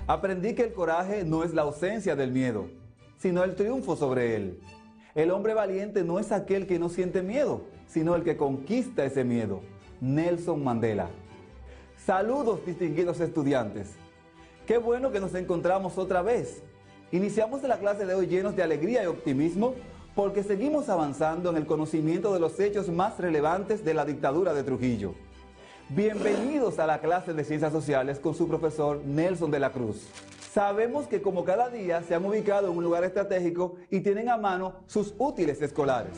Aprendí que el coraje no es la ausencia del miedo, sino el triunfo sobre él. El hombre valiente no es aquel que no siente miedo, sino el que conquista ese miedo. Nelson Mandela. Saludos, distinguidos estudiantes. Qué bueno que nos encontramos otra vez. Iniciamos la clase de hoy llenos de alegría y optimismo porque seguimos avanzando en el conocimiento de los hechos más relevantes de la dictadura de Trujillo. Bienvenidos a la clase de Ciencias Sociales con su profesor Nelson de la Cruz. Sabemos que como cada día se han ubicado en un lugar estratégico y tienen a mano sus útiles escolares.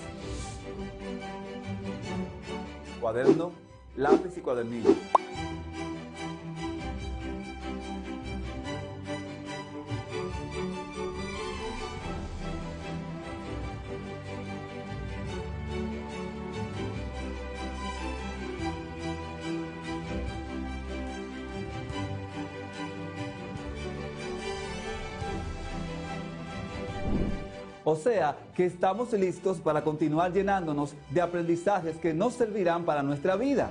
Cuaderno, lápiz y cuadernillo. O sea, que estamos listos para continuar llenándonos de aprendizajes que nos servirán para nuestra vida.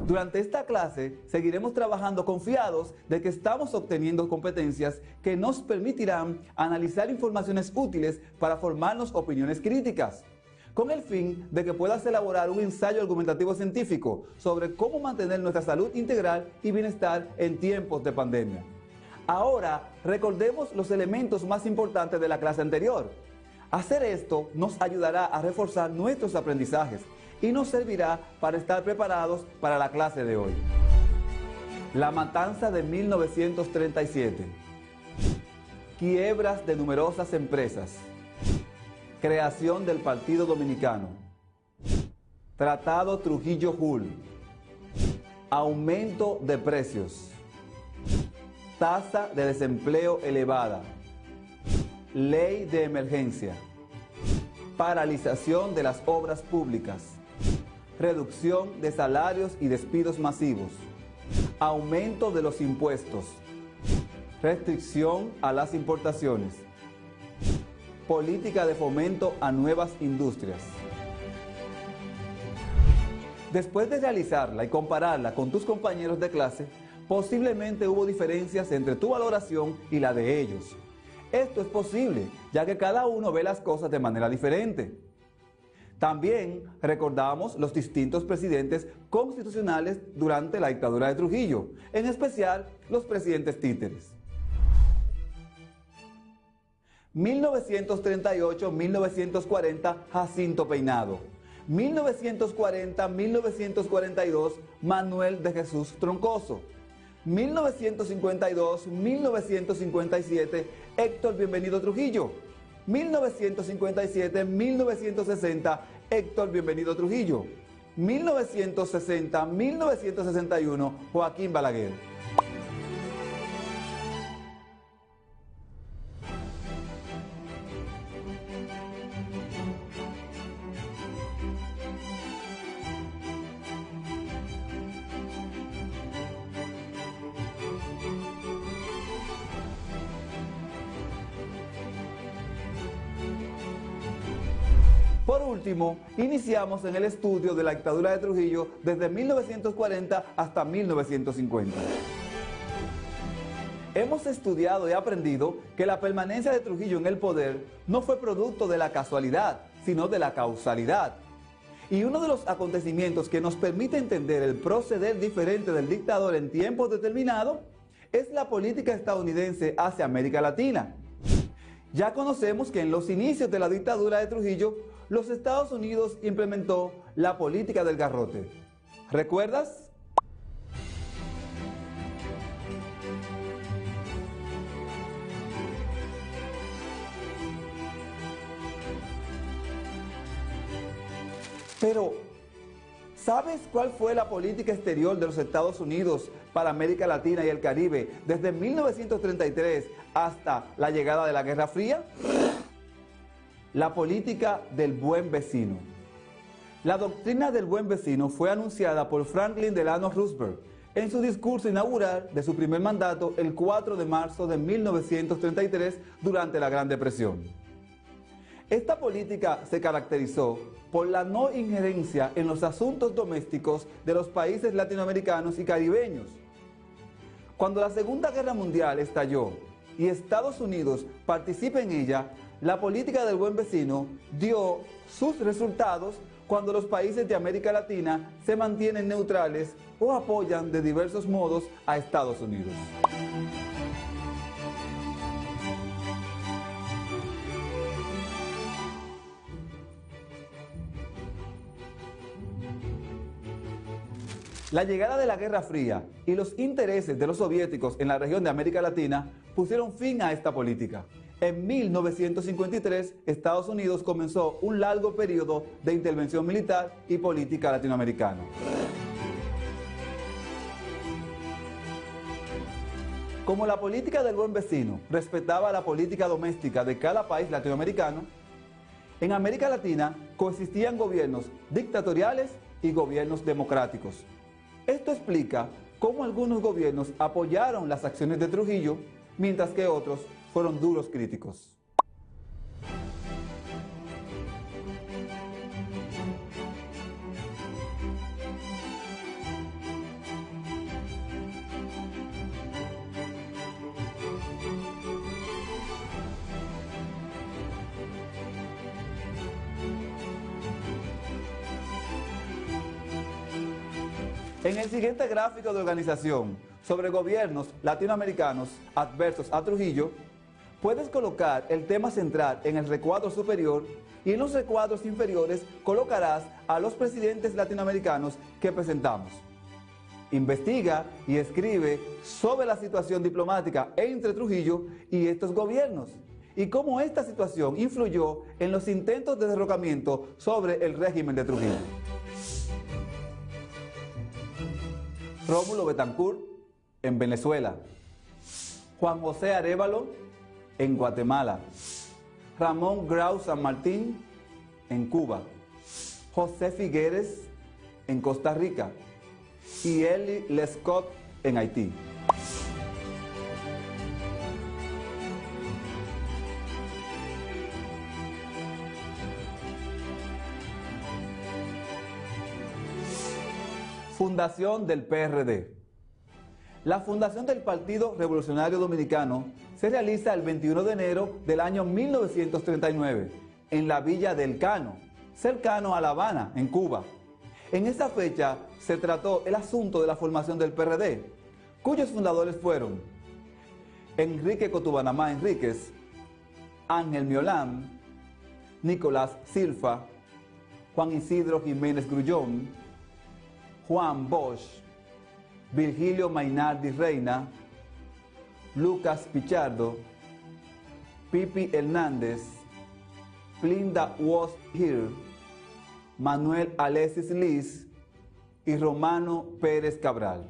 Durante esta clase seguiremos trabajando confiados de que estamos obteniendo competencias que nos permitirán analizar informaciones útiles para formarnos opiniones críticas, con el fin de que puedas elaborar un ensayo argumentativo científico sobre cómo mantener nuestra salud integral y bienestar en tiempos de pandemia. Ahora, recordemos los elementos más importantes de la clase anterior. Hacer esto nos ayudará a reforzar nuestros aprendizajes y nos servirá para estar preparados para la clase de hoy. La matanza de 1937. Quiebras de numerosas empresas. Creación del Partido Dominicano. Tratado Trujillo-Hull. Aumento de precios. Tasa de desempleo elevada. Ley de emergencia. Paralización de las obras públicas. Reducción de salarios y despidos masivos. Aumento de los impuestos. Restricción a las importaciones. Política de fomento a nuevas industrias. Después de realizarla y compararla con tus compañeros de clase, posiblemente hubo diferencias entre tu valoración y la de ellos. Esto es posible, ya que cada uno ve las cosas de manera diferente. También recordamos los distintos presidentes constitucionales durante la dictadura de Trujillo, en especial los presidentes títeres. 1938-1940, Jacinto Peinado. 1940-1942, Manuel de Jesús Troncoso. 1952-1957, Héctor Bienvenido Trujillo. 1957-1960, Héctor Bienvenido Trujillo. 1960-1961, Joaquín Balaguer. Por último, iniciamos en el estudio de la dictadura de Trujillo desde 1940 hasta 1950. Hemos estudiado y aprendido que la permanencia de Trujillo en el poder no fue producto de la casualidad, sino de la causalidad. Y uno de los acontecimientos que nos permite entender el proceder diferente del dictador en tiempos determinados es la política estadounidense hacia América Latina. Ya conocemos que en los inicios de la dictadura de Trujillo, los Estados Unidos implementó la política del garrote. ¿Recuerdas? Pero, ¿sabes cuál fue la política exterior de los Estados Unidos para América Latina y el Caribe desde 1933 hasta la llegada de la Guerra Fría? La política del buen vecino. La doctrina del buen vecino fue anunciada por Franklin Delano Roosevelt en su discurso inaugural de su primer mandato el 4 de marzo de 1933 durante la Gran Depresión. Esta política se caracterizó por la no injerencia en los asuntos domésticos de los países latinoamericanos y caribeños. Cuando la Segunda Guerra Mundial estalló y Estados Unidos participa en ella, la política del buen vecino dio sus resultados cuando los países de América Latina se mantienen neutrales o apoyan de diversos modos a Estados Unidos. La llegada de la Guerra Fría y los intereses de los soviéticos en la región de América Latina pusieron fin a esta política. En 1953, Estados Unidos comenzó un largo periodo de intervención militar y política latinoamericana. Como la política del buen vecino respetaba la política doméstica de cada país latinoamericano, en América Latina coexistían gobiernos dictatoriales y gobiernos democráticos. Esto explica cómo algunos gobiernos apoyaron las acciones de Trujillo, mientras que otros fueron duros críticos. En el siguiente gráfico de organización sobre gobiernos latinoamericanos adversos a Trujillo, puedes colocar el tema central en el recuadro superior y en los recuadros inferiores colocarás a los presidentes latinoamericanos que presentamos. Investiga y escribe sobre la situación diplomática entre Trujillo y estos gobiernos y cómo esta situación influyó en los intentos de derrocamiento sobre el régimen de Trujillo. Rómulo Betancourt, en Venezuela. Juan José Arévalo, en Guatemala. Ramón Grau San Martín, en Cuba. José Figueres, en Costa Rica. Y Eli Lescott, en Haití. Fundación del PRD. La fundación del Partido Revolucionario Dominicano se realiza el 21 de enero del año 1939 en la villa del Cano, cercano a La Habana, en Cuba. En esa fecha se trató el asunto de la formación del PRD, cuyos fundadores fueron Enrique Cotubanamá Enríquez, Ángel Miolán, Nicolás Silfa, Juan Isidro Jiménez Grullón, Juan Bosch, Virgilio Mainardi Reina, Lucas Pichardo, Pipi Hernández, Plinda Was Here, Manuel Alexis Liz y Romano Pérez Cabral.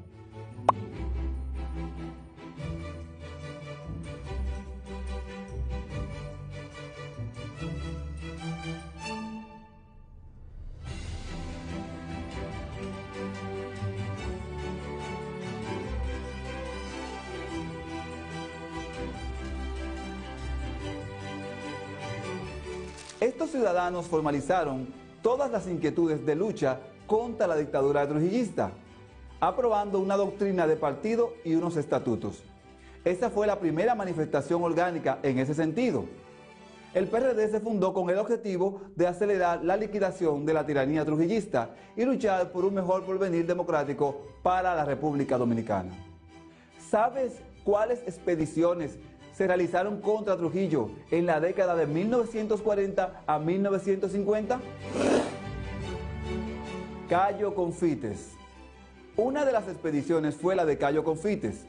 Estos ciudadanos formalizaron todas las inquietudes de lucha contra la dictadura trujillista, aprobando una doctrina de partido y unos estatutos. Esa fue la primera manifestación orgánica en ese sentido. El PRD se fundó con el objetivo de acelerar la liquidación de la tiranía trujillista y luchar por un mejor porvenir democrático para la República Dominicana. ¿Sabes cuáles expediciones se realizaron contra Trujillo en la década de 1940 a 1950? Cayo Confites. Una de las expediciones fue la de Cayo Confites,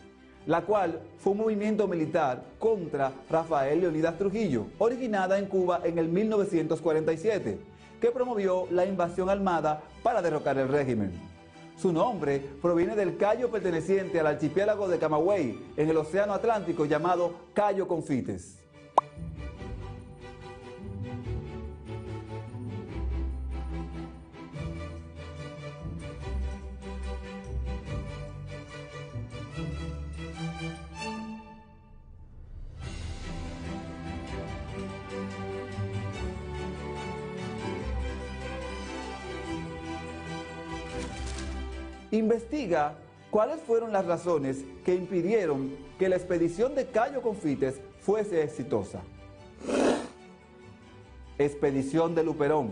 la cual fue un movimiento militar contra Rafael Leónidas Trujillo, originada en Cuba en el 1947, que promovió la invasión armada para derrocar el régimen. Su nombre proviene del cayo perteneciente al archipiélago de Camagüey, en el Océano Atlántico, llamado Cayo Confites. Investiga cuáles fueron las razones que impidieron que la expedición de Cayo Confites fuese exitosa. Expedición de Luperón.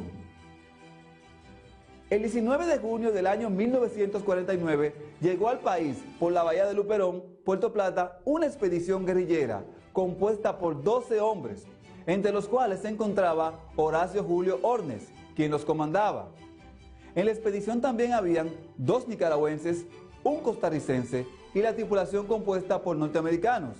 El 19 de junio del año 1949 llegó al país por la bahía de Luperón, Puerto Plata, una expedición guerrillera compuesta por 12 hombres, entre los cuales se encontraba Horacio Julio Ornes, quien los comandaba. En la expedición también habían 2 nicaragüenses, un costarricense y la tripulación compuesta por norteamericanos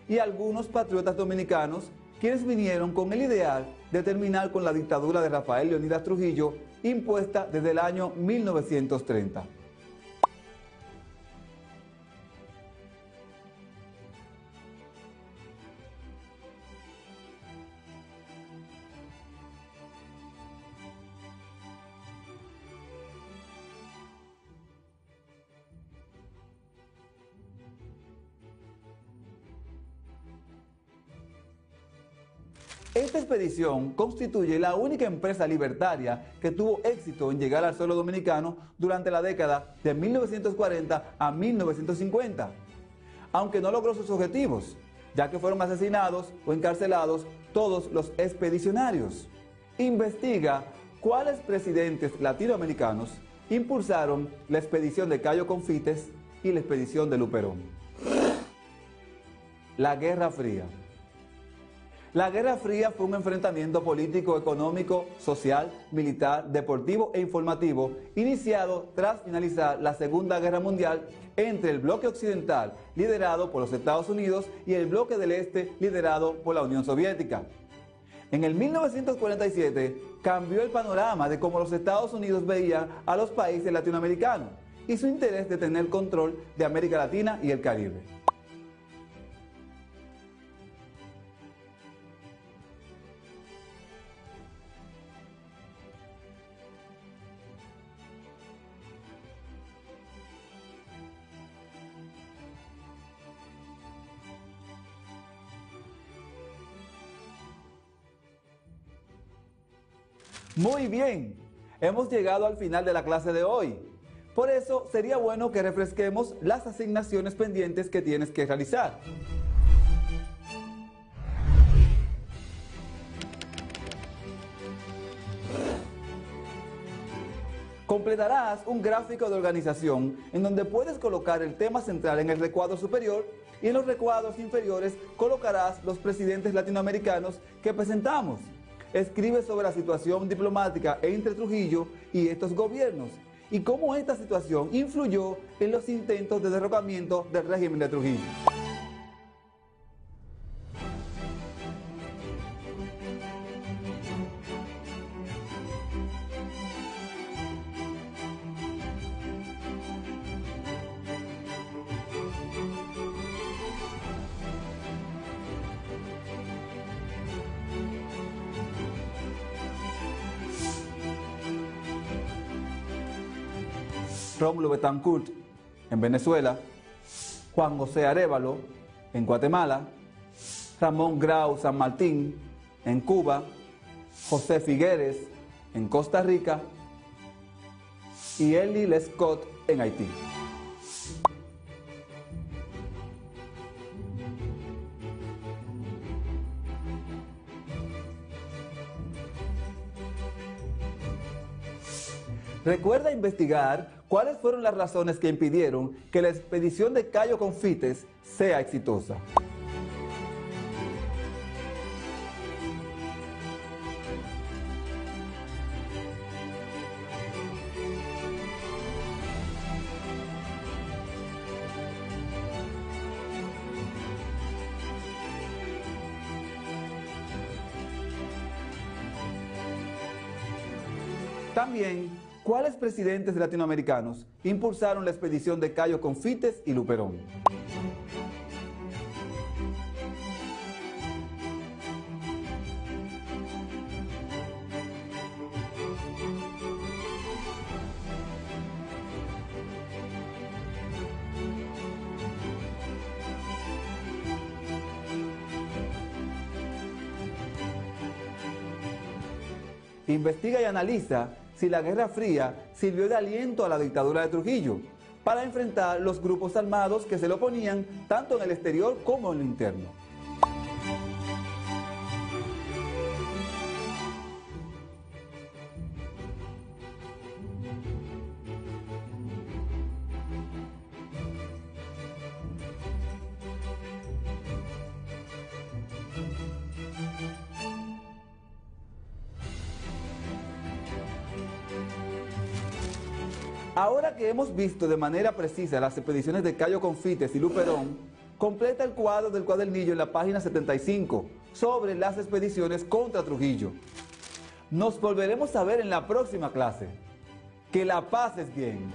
y algunos patriotas dominicanos, quienes vinieron con el ideal de terminar con la dictadura de Rafael Leónidas Trujillo, impuesta desde el año 1930. Esta expedición constituye la única empresa libertaria que tuvo éxito en llegar al suelo dominicano durante la década de 1940 a 1950, aunque no logró sus objetivos, ya que fueron asesinados o encarcelados todos los expedicionarios. Investiga cuáles presidentes latinoamericanos impulsaron la expedición de Cayo Confites y la expedición de Luperón. La Guerra Fría. La Guerra Fría fue un enfrentamiento político, económico, social, militar, deportivo e informativo iniciado tras finalizar la Segunda Guerra Mundial entre el bloque occidental liderado por los Estados Unidos y el bloque del este liderado por la Unión Soviética. En el 1947 cambió el panorama de cómo los Estados Unidos veían a los países latinoamericanos y su interés de tener control de América Latina y el Caribe. Muy bien, hemos llegado al final de la clase de hoy. Por eso sería bueno que refresquemos las asignaciones pendientes que tienes que realizar. Completarás un gráfico de organización en donde puedes colocar el tema central en el recuadro superior y en los recuadros inferiores colocarás los presidentes latinoamericanos que presentamos. Escribe sobre la situación diplomática entre Trujillo y estos gobiernos y cómo esta situación influyó en los intentos de derrocamiento del régimen de Trujillo. Rómulo Betancourt en Venezuela, Juan José Arévalo en Guatemala, Ramón Grau San Martín en Cuba, José Figueres en Costa Rica y Eli Lescott en Haití. Recuerda investigar cuáles fueron las razones que impidieron que la expedición de Cayo Confites sea exitosa. También, ¿cuáles presidentes latinoamericanos impulsaron la expedición de Cayo Confites y Luperón? Investiga y analiza si la Guerra Fría sirvió de aliento a la dictadura de Trujillo, para enfrentar los grupos armados que se le oponían tanto en el exterior como en lo interno. Ahora que hemos visto de manera precisa las expediciones de Cayo Confites y Luperón, completa el cuadro del cuadernillo en la página 75 sobre las expediciones contra Trujillo. Nos volveremos a ver en la próxima clase. Que la pases bien.